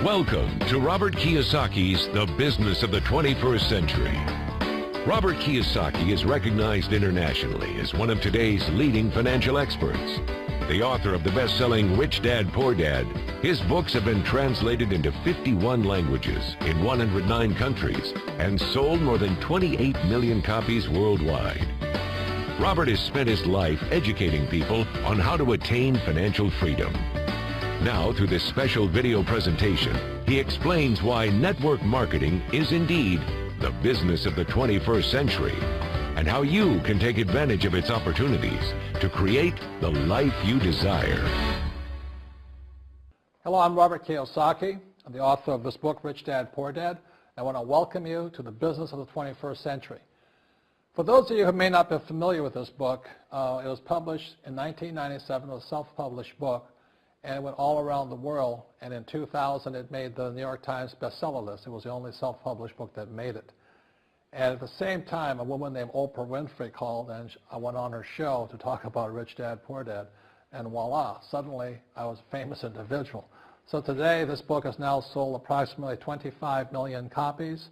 Welcome to Robert Kiyosaki's The Business of the 21st Century. Robert Kiyosaki is recognized internationally as one of today's leading financial experts. The author of the best-selling Rich Dad, Poor Dad, his books have been translated into 51 languages in 109 countries and sold more than 28 million copies worldwide. Robert has spent his life educating people on how to attain financial freedom. Now, through this special video presentation, he explains why network marketing is indeed the business of the 21st century and how you can take advantage of its opportunities to create the life you desire. Hello, I'm Robert Kiyosaki. I'm the author of this book, Rich Dad, Poor Dad. I want to welcome you to the business of the 21st century. For those of you who may not be familiar with this book, it was published in 1997. It was a self-published book, and it went all around the world, and in 2000 it made the New York Times bestseller list. It was the only self-published book that made it. And at the same time, a woman named Oprah Winfrey called, and I went on her show to talk about Rich Dad, Poor Dad, and voila, suddenly I was a famous individual. So today this book has now sold approximately 25 million copies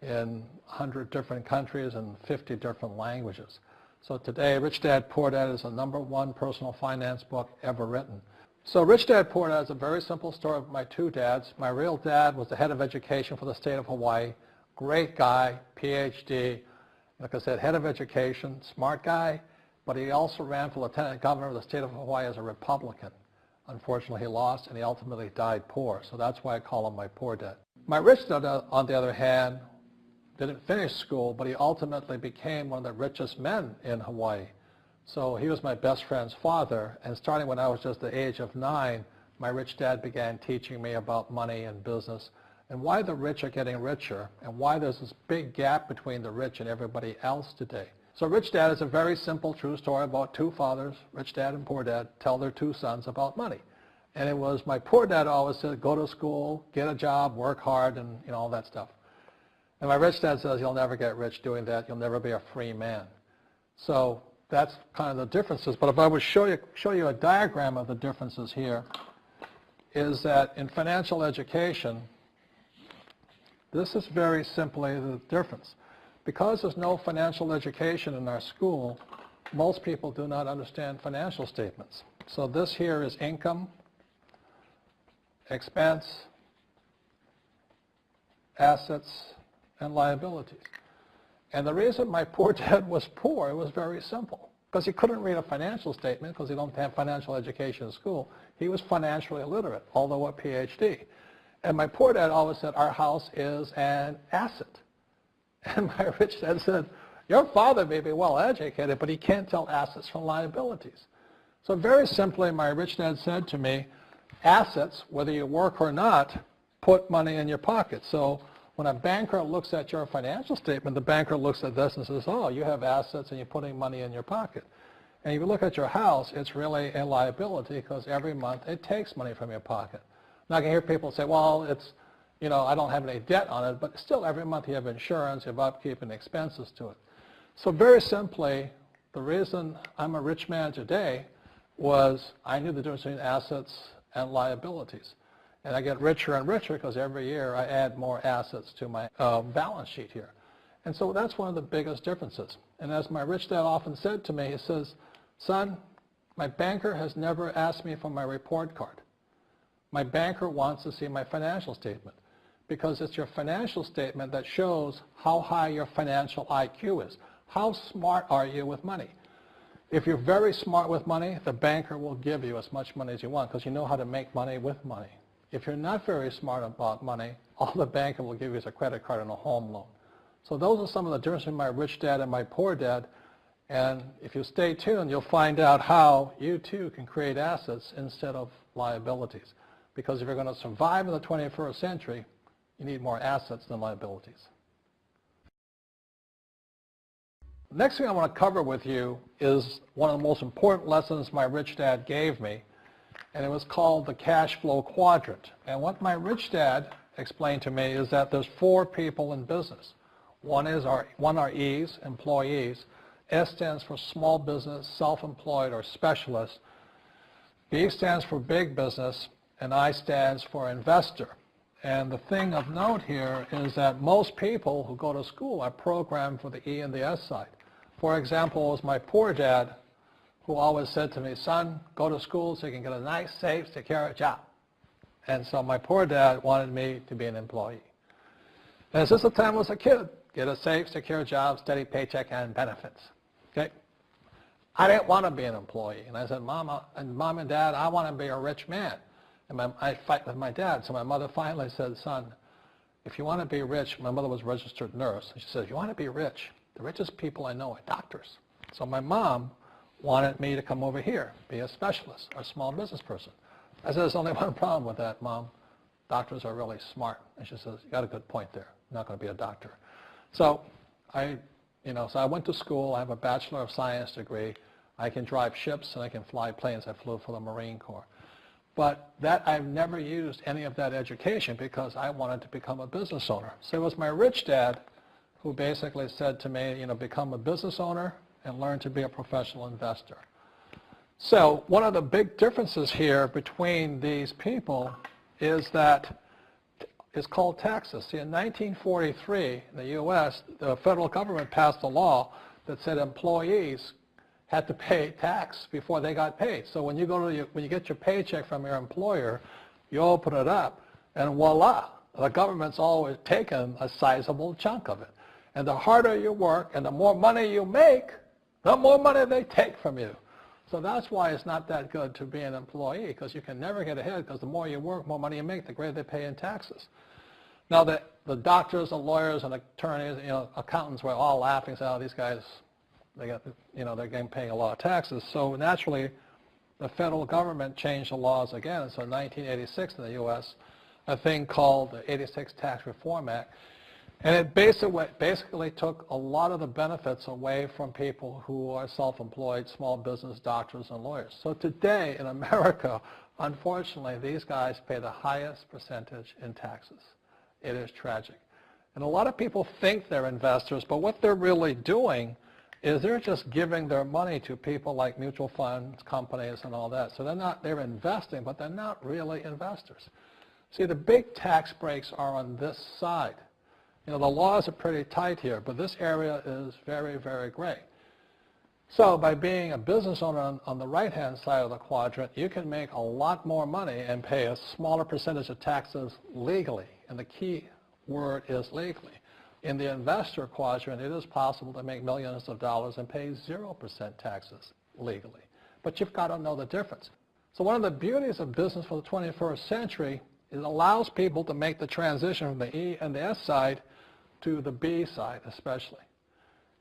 in 100 different countries and 50 different languages. So today, Rich Dad, Poor Dad is the #1 personal finance book ever written. So Rich Dad, Poor Dad is a very simple story of my two dads. My real dad was the head of education for the state of Hawaii. Great guy, PhD, like I said, head of education, smart guy, but he also ran for lieutenant governor of the state of Hawaii as a Republican. Unfortunately, he lost, and he ultimately died poor, so that's why I call him my poor dad. My rich dad, on the other hand, didn't finish school, but he ultimately became one of the richest men in Hawaii. So he was my best friend's father, and starting when I was just the age of 9, my rich dad began teaching me about money and business and why the rich are getting richer and why there's this big gap between the rich and everybody else today. So Rich Dad is a very simple, true story about two fathers, Rich Dad and Poor Dad, tell their two sons about money. And it was my poor dad always said, go to school, get a job, work hard, and all that stuff. And my rich dad says, you'll never get rich doing that. You'll never be a free man. So that's kind of the differences. But if I would show you a diagram of the differences here, is that in financial education, this is very simply the difference. Because there's no financial education in our school, most people do not understand financial statements. So this here is income, expense, assets, and liabilities. And the reason my poor dad was poor, it was very simple. Because he couldn't read a financial statement because he didn't have financial education in school. He was financially illiterate, although a PhD. And my poor dad always said, our house is an asset. And my rich dad said, your father may be well educated, but he can't tell assets from liabilities. So very simply, my rich dad said to me, assets, whether you work or not, put money in your pocket. So when a banker looks at your financial statement, the banker looks at this and says, oh, you have assets and you're putting money in your pocket. And if you look at your house, it's really a liability because every month it takes money from your pocket. Now I can hear people say, well, it's, I don't have any debt on it, but still every month you have insurance, you have upkeep and expenses to it. So very simply, the reason I'm a rich man today was I knew the difference between assets and liabilities. And I get richer and richer because every year I add more assets to my balance sheet here. And so that's one of the biggest differences. And as my rich dad often said to me, he says, son, my banker has never asked me for my report card. My banker wants to see my financial statement because it's your financial statement that shows how high your financial IQ is. How smart are you with money? If you're very smart with money, the banker will give you as much money as you want because you know how to make money with money. If you're not very smart about money, all the banker will give you is a credit card and a home loan. So those are some of the differences between my rich dad and my poor dad. And if you stay tuned, you'll find out how you too can create assets instead of liabilities. Because if you're going to survive in the 21st century, you need more assets than liabilities. The next thing I want to cover with you is one of the most important lessons my rich dad gave me, and it was called the cash flow quadrant. And what my rich dad explained to me is that there's 4 people in business. One are E's, employees. S stands for small business, self-employed, or specialist. B stands for big business, and I stands for investor. And the thing of note here is that most people who go to school are programmed for the E and the S side. For example, it was my poor dad who always said to me, son, go to school so you can get a nice, safe, secure job. And so my poor dad wanted me to be an employee. And since the time I was a kid, get a safe, secure job, steady paycheck, and benefits. Okay? I didn't want to be an employee. And I said, Mom and Dad, I want to be a rich man. And I fight with my dad. So my mother finally said, son, if you want to be rich, my mother was a registered nurse. And she said, if you want to be rich, the richest people I know are doctors. So my mom wanted me to come over here, be a specialist or a small business person. I said, there's only one problem with that, Mom. Doctors are really smart. And she says, you got a good point there. I'm not going to be a doctor. So I went to school. I have a Bachelor of Science degree. I can drive ships and I can fly planes. I flew for the Marine Corps. But I've never used any of that education because I wanted to become a business owner. So it was my rich dad who basically said to me, become a business owner and learn to be a professional investor. So one of the big differences here between these people is that it's called taxes. See, in 1943, in the U.S., the federal government passed a law that said employees had to pay tax before they got paid. So when you get your paycheck from your employer, you open it up, and voila, the government's always taken a sizable chunk of it. And the harder you work and the more money you make, the more money they take from you. So that's why it's not that good to be an employee, because you can never get ahead, because the more you work, more money you make, the greater they pay in taxes. Now, the doctors and lawyers and attorneys, accountants were all laughing, saying, oh, these guys, they're getting paying a lot of taxes. So naturally, the federal government changed the laws again. So in 1986 in the U.S., a thing called the 86 Tax Reform Act, and it basically took a lot of the benefits away from people who are self-employed, small business, doctors, and lawyers. So today in America, unfortunately, these guys pay the highest percentage in taxes. It is tragic. And a lot of people think they're investors, but what they're really doing is they're just giving their money to people like mutual funds, companies, and all that. So they're investing, but they're not really investors. See, the big tax breaks are on this side. The laws are pretty tight here, but this area is very, very gray. So by being a business owner on the right-hand side of the quadrant, you can make a lot more money and pay a smaller percentage of taxes legally. And the key word is legally. In the investor quadrant, it is possible to make millions of dollars and pay 0% taxes legally. But you've got to know the difference. So one of the beauties of business for the 21st century is it allows people to make the transition from the E and the S side to the B side especially.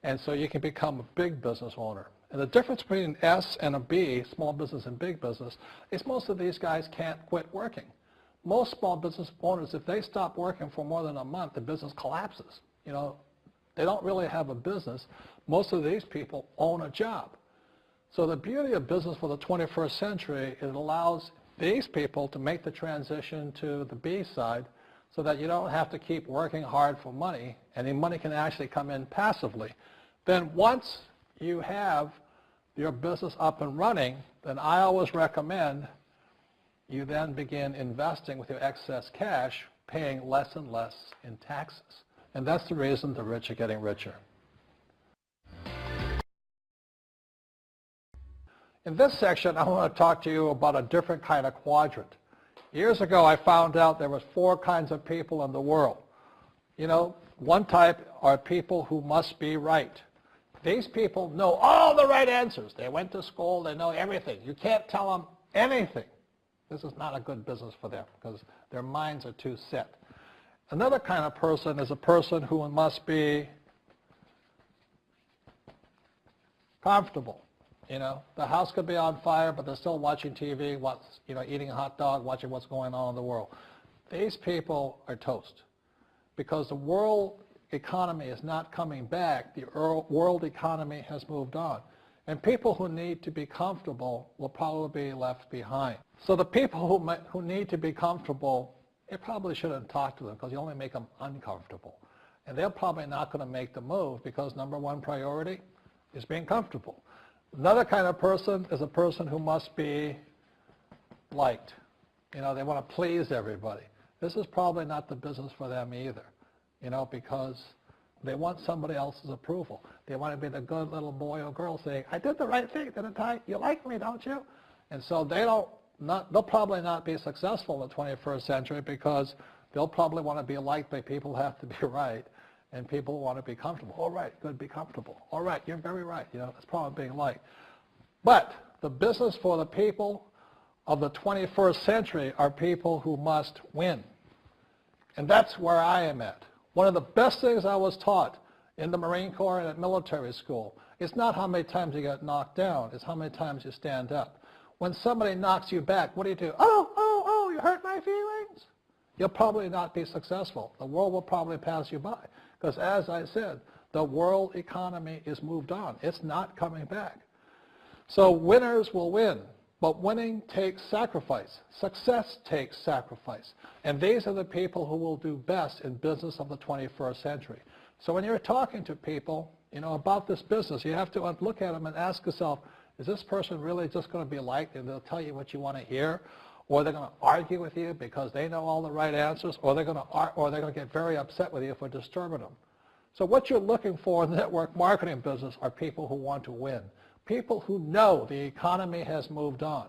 And so you can become a big business owner. And the difference between an S and a B, small business and big business, is most of these guys can't quit working. Most small business owners, if they stop working for more than a month, the business collapses. They don't really have a business. Most of these people own a job. So the beauty of business for the 21st century is it allows these people to make the transition to the B side so that you don't have to keep working hard for money, and the money can actually come in passively. Then once you have your business up and running, then I always recommend you then begin investing with your excess cash, paying less and less in taxes. And that's the reason the rich are getting richer. In this section, I want to talk to you about a different kind of quadrant. Years ago, I found out there was 4 kinds of people in the world. One type are people who must be right. These people know all the right answers. They went to school. They know everything. You can't tell them anything. This is not a good business for them because their minds are too set. Another kind of person is a person who must be comfortable. The house could be on fire, but they're still watching TV, eating a hot dog, watching what's going on in the world. These people are toast because the world economy is not coming back. The world economy has moved on. And people who need to be comfortable will probably be left behind. So the people who need to be comfortable, you probably shouldn't talk to them because you only make them uncomfortable. And they're probably not going to make the move because number one priority is being comfortable. Another kind of person is a person who must be liked. They want to please everybody. this is probably not the business for them either, because they want somebody else's approval. They want to be the good little boy or girl saying, I did the right thing, didn't I? You like me, don't you? And so they'll probably not be successful in the 21st century because they'll probably want to be liked by people who have to be right, and people want to be comfortable. All right, good, be comfortable. All right, you're very right. That's probably being liked. But the business for the people of the 21st century are people who must win. And that's where I am at. One of the best things I was taught in the Marine Corps and at military school is not how many times you get knocked down, it's how many times you stand up. When somebody knocks you back, what do? Oh, you hurt my feelings? You'll probably not be successful. The world will probably pass you by. Because as I said, the world economy is moved on. It's not coming back. So winners will win. But winning takes sacrifice. Success takes sacrifice. And these are the people who will do best in business of the 21st century. So when you're talking to people, about this business, you have to look at them and ask yourself, is this person really just going to be liked and they'll tell you what you want to hear? Or they're going to argue with you because they know all the right answers? Or they're going to get very upset with you for disturbing them? So what you're looking for in the network marketing business are people who want to win. People who know the economy has moved on.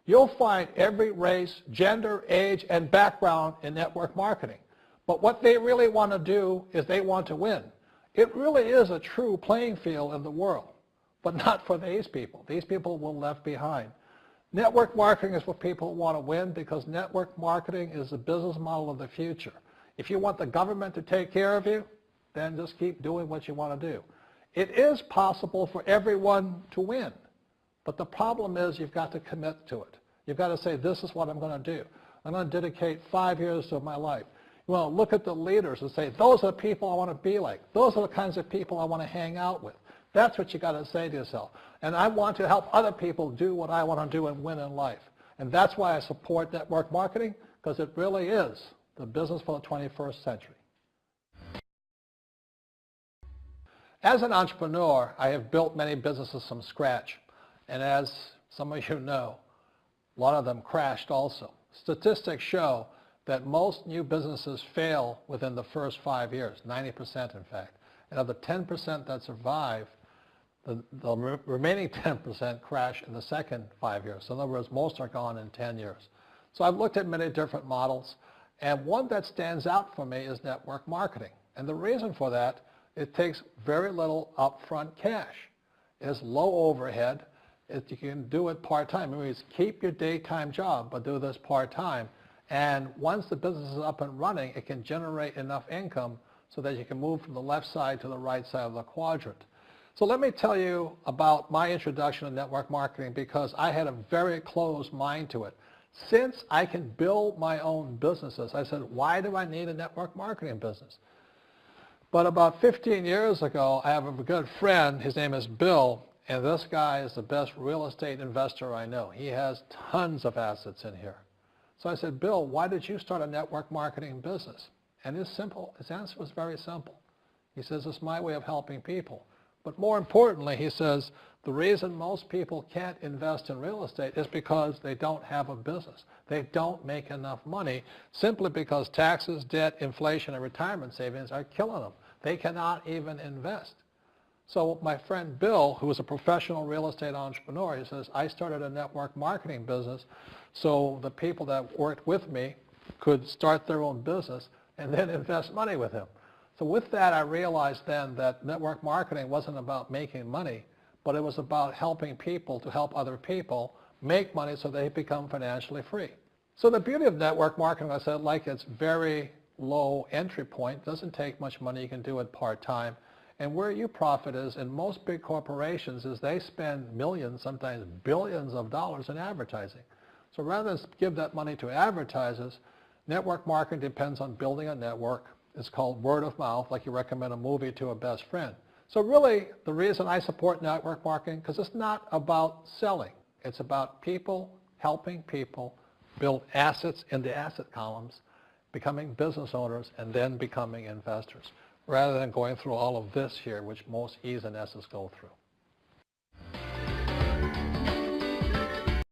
You'll find every race, gender, age, and background in network marketing. But what they really want to do is they want to win. It really is a true playing field in the world, but not for these people. These people will be left behind. Network marketing is for people who want to win because network marketing is the business model of the future. If you want the government to take care of you, then just keep doing what you want to do. It is possible for everyone to win, but the problem is you've got to commit to it. You've got to say, this is what I'm going to do. I'm going to dedicate 5 years of my life. You want to look at the leaders and say, those are the people I want to be like. Those are the kinds of people I want to hang out with. That's what you got to say to yourself. And I want to help other people do what I want to do and win in life. And that's why I support network marketing, because it really is the business for the 21st century. As an entrepreneur, I have built many businesses from scratch. And as some of you know, a lot of them crashed also. Statistics show that most new businesses fail within the first 5 years, 90% in fact. And of the 10% that survive, the remaining 10% crash in the second 5 years. So in other words, most are gone in 10 years. So I've looked at many different models, and one that stands out for me is network marketing. And the reason for that, it takes very little upfront cash. It's low overhead. You can do it part-time. It means keep your daytime job, but do this part-time. And once the business is up and running, it can generate enough income so that you can move from the left side to the right side of the quadrant. So let me tell you about my introduction to network marketing, because I had a very closed mind to it. Since I can build my own businesses, I said, why do I need a network marketing business? But about 15 years ago, I have a good friend, his name is Bill, and this guy is the best real estate investor I know. He has tons of assets in here. So I said, Bill, why did you start a network marketing business? And his answer was very simple. He says, it's my way of helping people. But more importantly, he says, the reason most people can't invest in real estate is because they don't have a business. They don't make enough money simply because taxes, debt, inflation, and retirement savings are killing them. They cannot even invest. So my friend Bill, who is a professional real estate entrepreneur, he says, I started a network marketing business so the people that worked with me could start their own business and then invest money with him. So with that, I realized then that network marketing wasn't about making money, but it was about helping people to help other people make money so they become financially free. So the beauty of network marketing, I said, like it's very low entry point, doesn't take much money, you can do it part-time. And where you profit is in most big corporations is they spend millions, sometimes billions of dollars in advertising. So rather than give that money to advertisers, network marketing depends on building a network. It's called word of mouth, like you recommend a movie to a best friend. So really, the reason I support network marketing, because it's not about selling. It's about people helping people build assets in the asset columns, becoming business owners, and then becoming investors, rather than going through all of this here, which most E's and S's go through.